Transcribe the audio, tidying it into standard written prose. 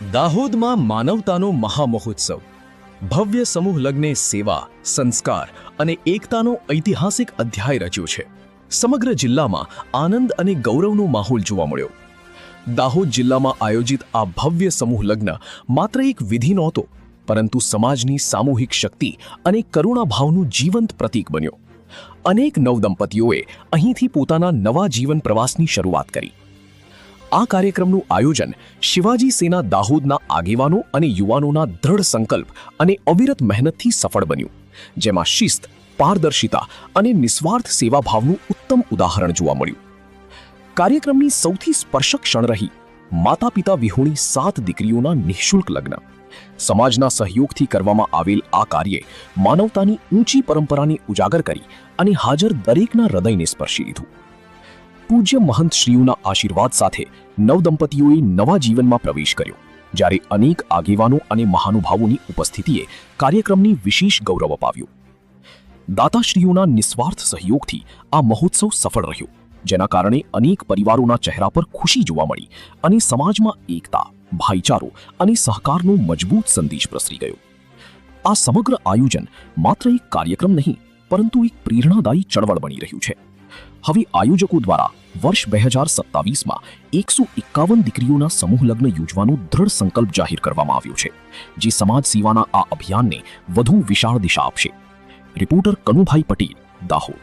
દાહોદમાં માનવતાનો મહામહોત્સવ ભવ્ય સમૂહ લગ્ને સેવા, સંસ્કાર અને એકતાનો ઐતિહાસિક અધ્યાય રચ્યો છે. સમગ્ર જિલ્લામાં આનંદ અને ગૌરવનો માહોલ જોવા મળ્યો. દાહોદ જિલ્લામાં આયોજિત આ ભવ્ય સમૂહ લગ્ન માત્ર એક વિધિ નહોતો, પરંતુ સમાજની સામૂહિક શક્તિ અને કરુણાભાવનું જીવંત પ્રતીક બન્યો. અનેક નવદંપતીઓએ અહીંથી પોતાના નવા જીવન પ્રવાસની શરૂઆત કરી. આ કાર્યક્રમનું આયોજન શિવાજી સેના દાહોદના આગેવાનો અને યુવાનોના દ્રઢ સંકલ્પ અને અવિરત મહેનતથી સફળ બન્યું, જેમાં શિસ્ત, પારદર્શિતા અને નિસ્વાર્થ સેવાભાવનું ઉત્તમ ઉદાહરણ જોવા મળ્યું. કાર્યક્રમની સૌથી સ્પર્શક ક્ષણ રહી માતા પિતા વિહોણી 7 દીકરીઓના નિઃશુલ્ક લગ્ન. સમાજના સહયોગથી કરવામાં આવેલ આ કાર્યે માનવતાની ઊંચી પરંપરાને ઉજાગર કરી અને હાજર દરેકના હૃદયને સ્પર્શી લીધું. પૂજ્ય મહંતશ્રીઓના આશીર્વાદ સાથે નવદંપતીઓએ નવા જીવનમાં પ્રવેશ કર્યો, જ્યારે અનેક આગેવાનો અને મહાનુભાવોની ઉપસ્થિતિએ કાર્યક્રમની વિશેષ ગૌરવ અપાવ્યું. દાતાશ્રીઓના નિસ્વાર્થ સહયોગથી આ મહોત્સવ સફળ રહ્યો, જેના કારણે અનેક પરિવારોના ચહેરા પર ખુશી જોવા મળી અને સમાજમાં એકતા, ભાઈચારો અને સહકારનો મજબૂત સંદેશ પ્રસરી ગયો. આ સમગ્ર આયોજન માત્ર એક કાર્યક્રમ નહીં, પરંતુ એક પ્રેરણાદાયી ચળવળ બની રહ્યું છે. હવે આયોજકો દ્વારા વર્ષ 2027માં 151 દીકરીઓના સમૂહ લગ્ન યોજવાનો દ્રઢ સંકલ્પ જાહેર કરવામાં આવ્યો છે, જે સમાજ સેવાના આ અભિયાનને વધુ વિશાળ દિશા આપશે. રિપોર્ટર કનુભાઈ પટેલ, દાહોદ.